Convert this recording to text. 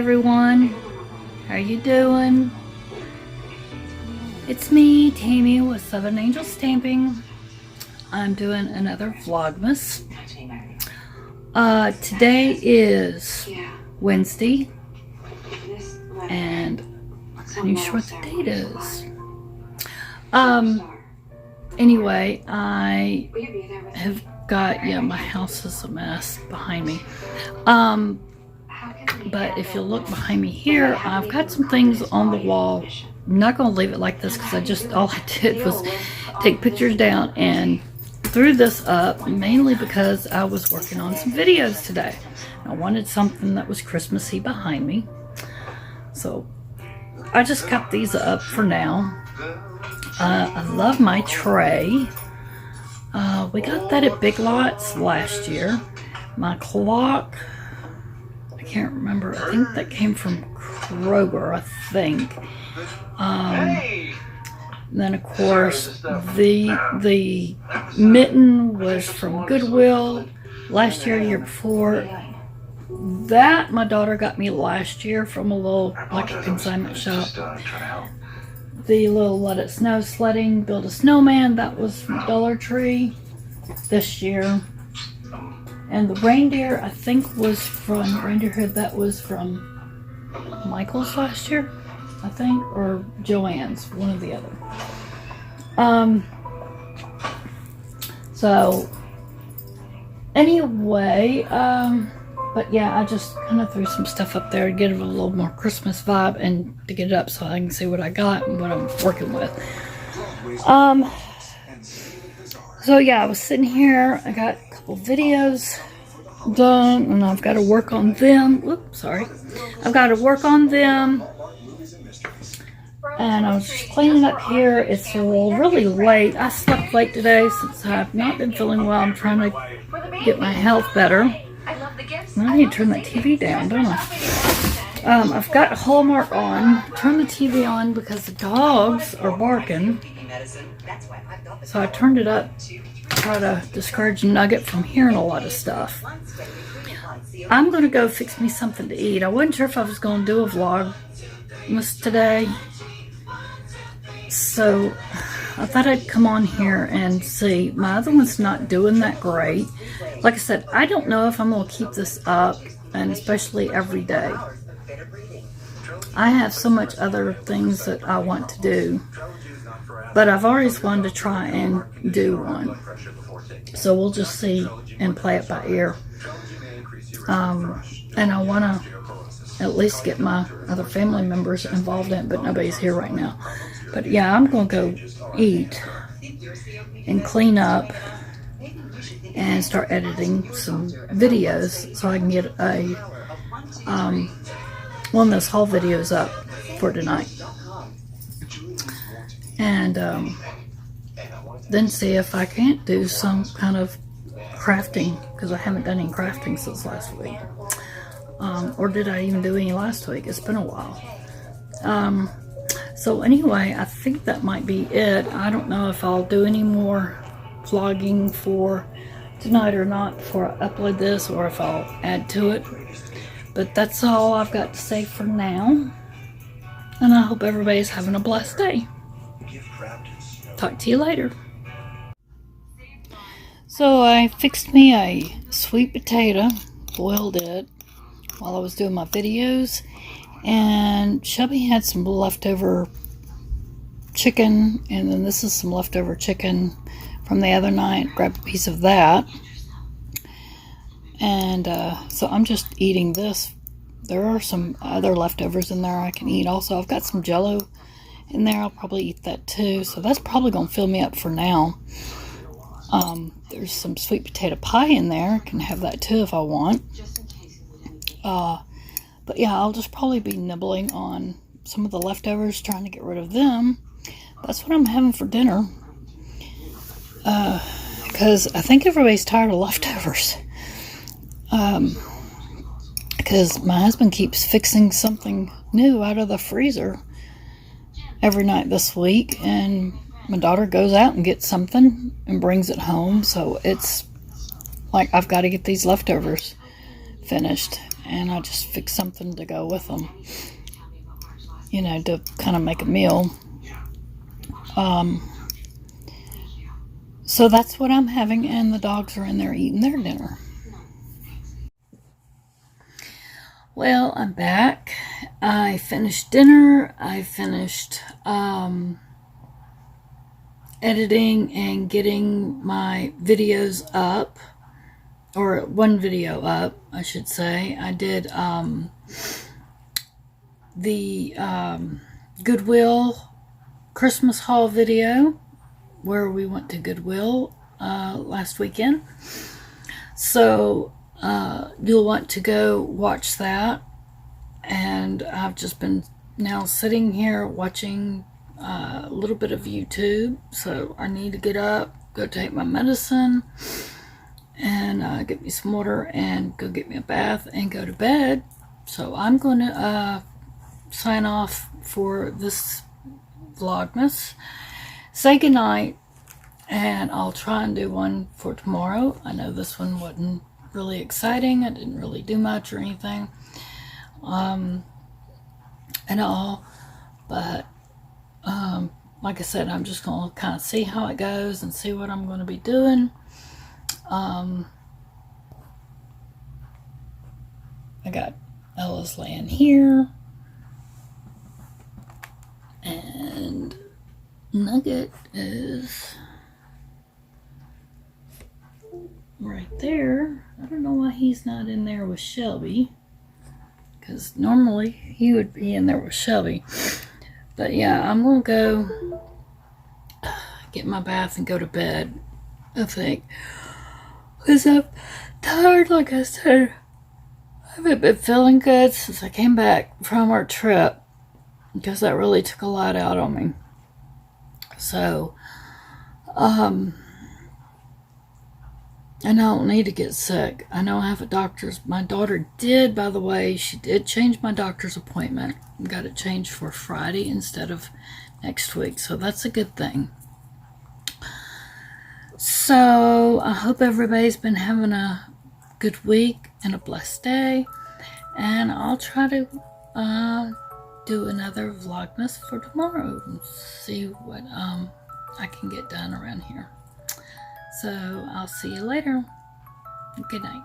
everyone, how you doing? It's me, Tammy with 7 Angel Stamping. I'm doing another Vlogmas. Today is Wednesday, and I'm not sure what the date is. Anyway, I have got, my house is a mess behind me. But if you look behind me here, I've got some things on the wall. I'm not going to leave it like this because all I did was take pictures down and threw this up, mainly because I was working on some videos today. I wanted something that was Christmassy behind me. So I just got these up for now. I love my tray. We got that at Big Lots last year. My clock, I can't remember. I think that came from Kroger, I think. Then of course the mitten was from Goodwill last year, year before. That my daughter got me last year from a little consignment shop. The little Let It Snow sledding, build a snowman, that was from Dollar Tree this year. And the reindeer, I think, was from Reindeer Hood. That was from Michael's last year, I think, or Joann's, one or the other. So anyway, but yeah, I just kind of threw some stuff up there to get it a little more Christmas vibe and to get it up so I can see what I got and what I'm working with. So yeah, I was sitting here. I got a couple videos done and I've got to work on them. Whoops, sorry. I've got to work on them. And I was just cleaning up here. It's really late. I slept late today since I've not been feeling well. I'm trying to get my health better. I need to turn that TV down, don't I? I've got Hallmark on. Turn the TV on because the dogs are barking. So I turned it up to try to discourage Nugget from hearing a lot of stuff. I'm going to go fix me something to eat. I wasn't sure if I was going to do a Vlogmas today. So I thought I'd come on here and see. My other one's not doing that great. Like I said, I don't know if I'm going to keep this up, and especially every day. I have so much other things that I want to do, but I've always wanted to try and do one. So we'll just see and play it by ear. And I want to at least get my other family members involved in it, but nobody's here right now. But yeah, I'm going to go eat and clean up and start editing some videos so I can get a one of those haul videos up for tonight. And then see if I can't do some kind of crafting, because I haven't done any crafting since last week. Or did I even do any last week? It's been a while. So anyway, I think that might be it. I don't know if I'll do any more vlogging for tonight or not before I upload this, or if I'll add to it. But that's all I've got to say for now. And I hope everybody's having a blessed day. Talk to you later. So I fixed me a sweet potato, boiled it while I was doing my videos. And Shelby had some leftover chicken, and then this is some leftover chicken from the other night. Grabbed a piece of that. And so I'm just eating this. There are some other leftovers in there I can eat also. I've got some Jell-O in there. I'll probably eat that too. So that's probably going to fill me up for now. There's some sweet potato pie in there. I can have that too if I want. But yeah, I'll just probably be nibbling on some of the leftovers, trying to get rid of them. That's what I'm having for dinner. Because I think everybody's tired of leftovers. Because my husband keeps fixing something new out of the freezer every night this week. And my daughter goes out and gets something and brings it home. So it's like I've got to get these leftovers finished. and I just fix something to go with them, you know, to kind of make a meal. So that's what I'm having, and the dogs are in there eating their dinner. Well, I'm back. I finished dinner. I finished editing and getting my videos up, or one video up, I should say. I did the Goodwill Christmas Haul video, where we went to Goodwill last weekend. So you'll want to go watch that. And I've just been now sitting here watching a little bit of YouTube. So I need to get up, go take my medicine, and get me some water, and go get me a bath and go to bed. So I'm going to sign off for this Vlogmas, say goodnight, and I'll try and do one for tomorrow. I know this one wasn't really exciting. I didn't really do much or anything and all, but like I said, I'm just going to kind of see how it goes and see what I'm going to be doing. I got Ella's laying here, and Nugget is right there. I don't know why he's not in there with Shelby, because normally he would be in there with Shelby. But yeah, I'm gonna go get my bath and go to bed, I think, because I'm tired. Like I said, I haven't been feeling good since I came back from our trip, because that really took a lot out on me. So and I don't need to get sick. I know I have a doctor's. My daughter did, by the way, she did change my doctor's appointment. Got it changed for Friday instead of next week. So that's a good thing. So I hope everybody's been having a good week and a blessed day. And I'll try to do another Vlogmas for tomorrow and see what I can get done around here. So I'll see you later. Good night.